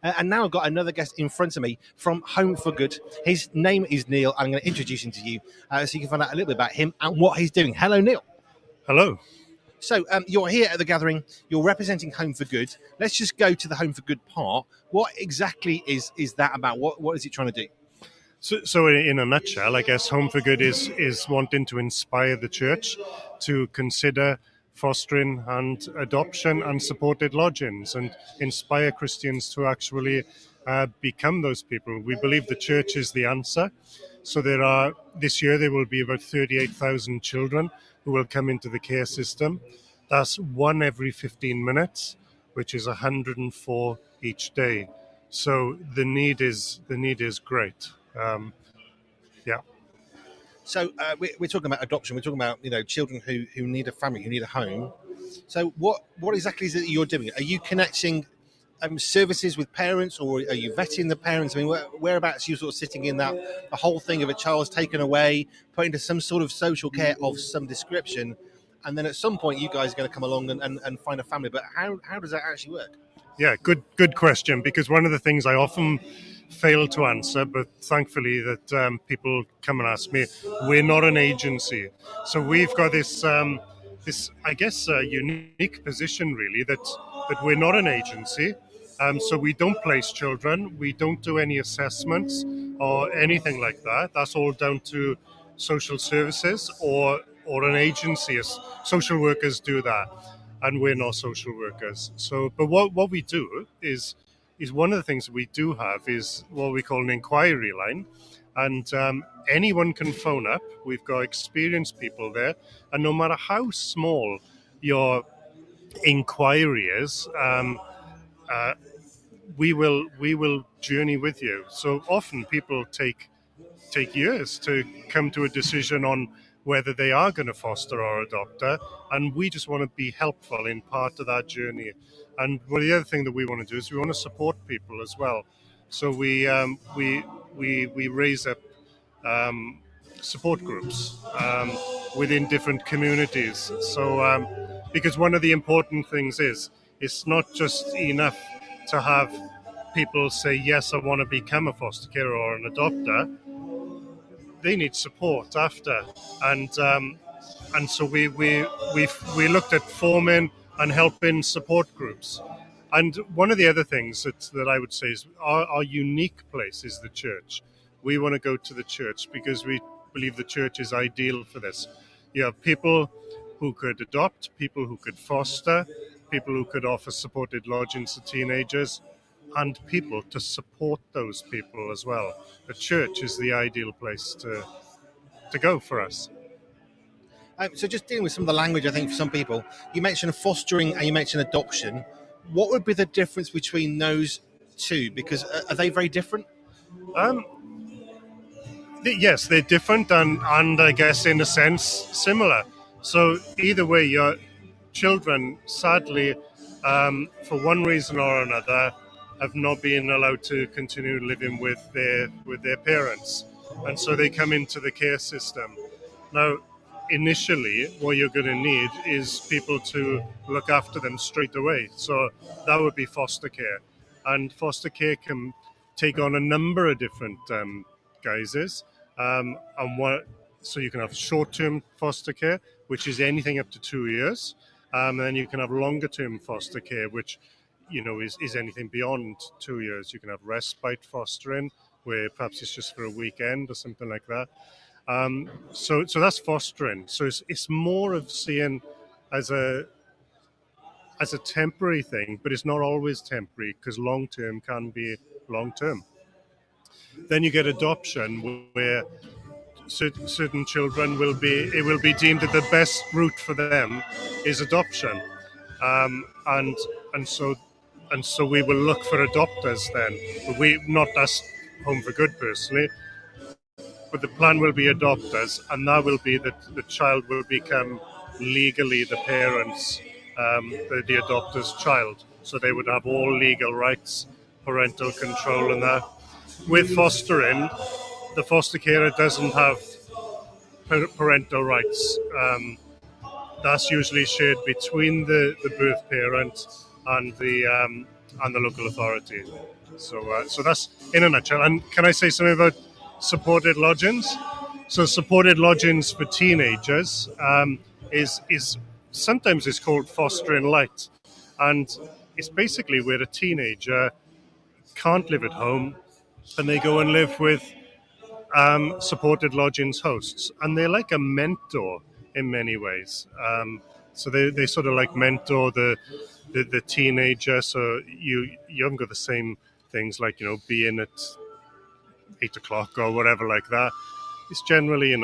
And now I've got another guest in front of me from Home for Good. His name is Neil. I'm going to introduce him to you so you can find out a little bit about him and what he's doing. Hello, Neil. Hello. So you're here at the gathering. You're representing Home for Good. Let's just go to the Home for Good part. What exactly is that about? What is it trying to do? So in a nutshell, I guess Home for Good is wanting to inspire the church to consider fostering and adoption and supported lodgings and inspire Christians to actually become those people. We believe the church is the answer. So this year there will be about 38,000 children who will come into the care system. That's one every 15 minutes, which is 104 each day. So the need is great. Yeah. So we're talking about adoption. We're talking about children who need a family, who need a home. So what exactly is it that you're doing? Are you connecting services with parents, or are you vetting the parents? I mean, whereabouts are you sort of sitting in that the whole thing of a child's taken away, put into some sort of social care of some description, and then at some point you guys are going to come along and find a family. But how does that actually work? Yeah, good question, because one of the things I often fail to answer, but thankfully that people come and ask me, we're not an agency. So we've got this I guess, unique position really that we're not an agency. So we don't place children, we don't do any assessments or anything like that. That's all down to social services or an agency. Social workers do that, and we're not social workers. So, but what we do is one of the things we do have is what we call an inquiry line, and anyone can phone up. We've got experienced people there, and no matter how small your inquiry is, we will journey with you. So often people take years to come to a decision on whether they are going to foster or adopt, and we just want to be helpful in part of that journey. And the other thing that we want to do is we want to support people as well. So we raise up support groups within different communities. So because one of the important things is it's not just enough to have people say, yes, I want to become a foster carer or an adopter. They need support after, and so we looked at forming and helping support groups. And one of the other things that I would say is our unique place is the church. We want to go to the church because we believe the church is ideal for this. You have people who could adopt, people who could foster, people who could offer supported lodgings to teenagers, and people to support those people as well. The church is the ideal place to go for us. So just dealing with some of the language, I think for some people, you mentioned fostering and you mentioned adoption. What would be the difference between those two? Because are they very different? Yes, they're different and I guess in a sense similar. So either way, your children, sadly, for one reason or another, have not been allowed to continue living with their parents, and so they come into the care system. Now, initially, what you're going to need is people to look after them straight away. So that would be foster care, and foster care can take on a number of different guises. So you can have short-term foster care, which is anything up to 2 years. And then you can have longer-term foster care, which is anything beyond 2 years. You can have respite fostering, where perhaps it's just for a weekend or something like that. So that's fostering. So it's more of seeing as a temporary thing, but it's not always temporary, because long-term can be long-term. Then you get adoption, where certain children will be deemed that the best route for them is adoption, and so we will look for adopters then. We, not us Home for Good personally, but the plan will be adopters, and that will be that the child will become legally the parents, the adopter's child. So they would have all legal rights, parental control, and that. With fostering, the foster carer doesn't have parental rights. That's usually shared between the birth parent and and the local authority. So that's in a nutshell. And can I say something about supported lodgings? So supported lodgings for teenagers is sometimes it's called fostering light, and it's basically where a teenager can't live at home and they go and live with supported lodgings hosts, and they're like a mentor in many ways. So they sort of like mentor the teenager. So you haven't got the same things like being at 8 o'clock or whatever like that. It's generally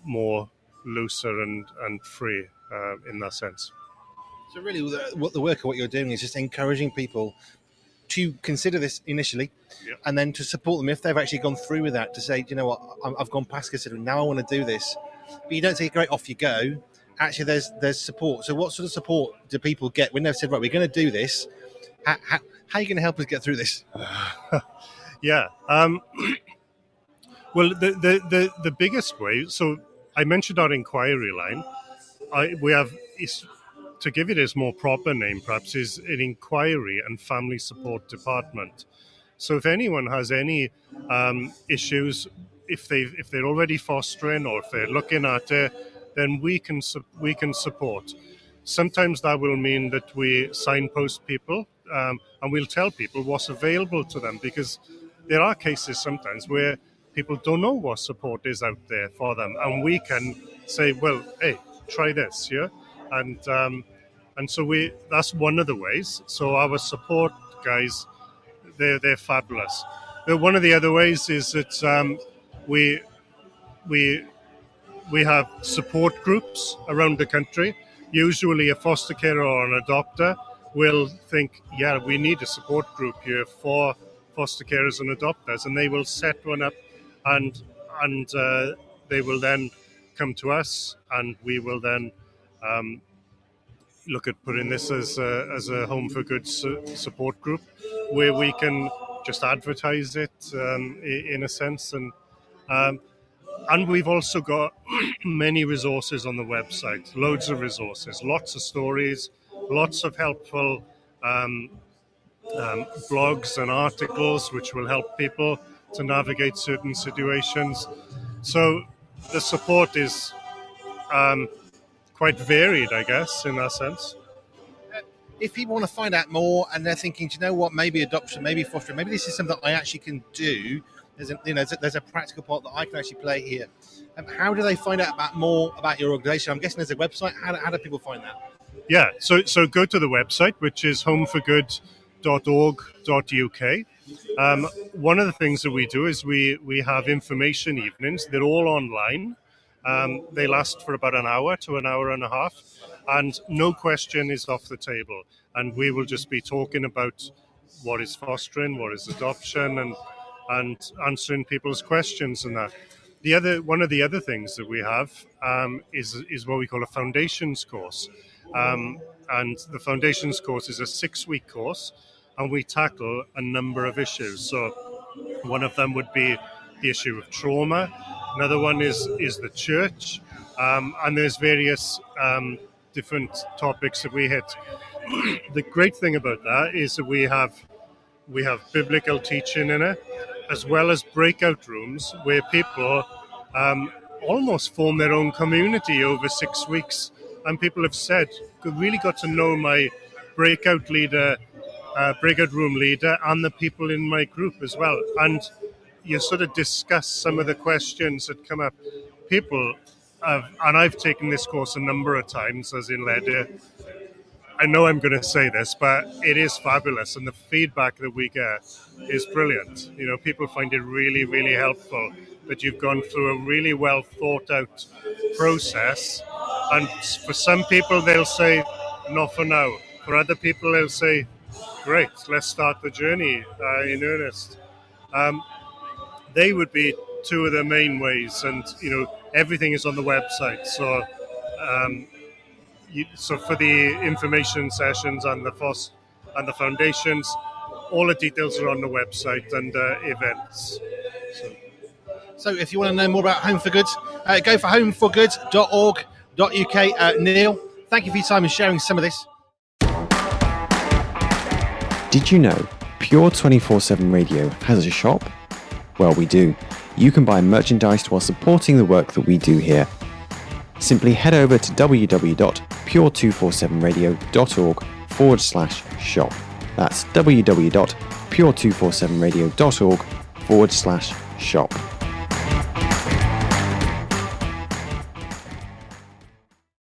more looser and free in that sense. So really, the work of what you're doing is just encouraging people to consider this initially, and then to support them if they've actually gone through with that. To say, you know what, I've gone past considering. Now I want to do this, but you don't take it great off you go. Actually, there's support. So what sort of support do people get when they've said, right, we're going to do this? How are you going to help us get through this? Yeah. Well, the biggest way. So I mentioned our inquiry line. We have. To give it its more proper name, perhaps, is an inquiry and family support department. So if anyone has any issues, if they're already fostering or if they're looking at it, then we can support. Sometimes that will mean that we signpost people and we'll tell people what's available to them, because there are cases sometimes where people don't know what support is out there for them, and we can say, well, hey, try this, yeah. And so that's one of the ways. So our support guys, they're fabulous. One of the other ways is that we have support groups around the country. Usually a foster carer or an adopter will think, yeah, we need a support group here for foster carers and adopters, and they will set one up, and they will then come to us, and we will then look at putting this as a Home for Good support group, where we can just advertise it in a sense, and we've also got many resources on the website, loads of resources, lots of stories, lots of helpful blogs and articles which will help people to navigate certain situations. So the support is quite varied, I guess, in that sense. If people want to find out more and they're thinking, do you know what, maybe adoption, maybe fostering, maybe this is something that I actually can do, there's a practical part that I can actually play here. How do they find out more about your organisation? I'm guessing there's a website. How do people find that? Yeah, so go to the website, which is homeforgood.org.uk. One of the things that we do is we have information evenings. They're all online. They last for about an hour to an hour and a half, and no question is off the table. And we will just be talking about what is fostering, what is adoption, and answering people's questions and that. One of the other things that we have is what we call a foundations course. And the foundations course is a 6-week course, and we tackle a number of issues. So one of them would be the issue of trauma. Another one is the church, and there's various different topics that we hit. The great thing about that is that we have biblical teaching in it, as well as breakout rooms where people almost form their own community over 6 weeks. And people have said, really got to know my breakout room leader, and the people in my group as well. And you sort of discuss some of the questions that come up. People and I've taken this course a number of times as in led it. I know I'm going to say this, but it is fabulous, and the feedback that we get is brilliant. People find it really, really helpful that you've gone through a really well thought out process. And for some people, they'll say, not for now. For other people, they'll say, great, let's start the journey in earnest. They would be two of the main ways, and everything is on the website. So, so for the information sessions and the foundations, all the details are on the website and events. So if you want to know more about Home for Good, go for homeforgood.org.uk. Neil, thank you for your time and sharing some of this. Did you know Pure 24/7 Radio has a shop? Well, we do. You can buy merchandise while supporting the work that we do here. Simply head over to www.pure247radio.org/shop. That's www.pure247radio.org/shop.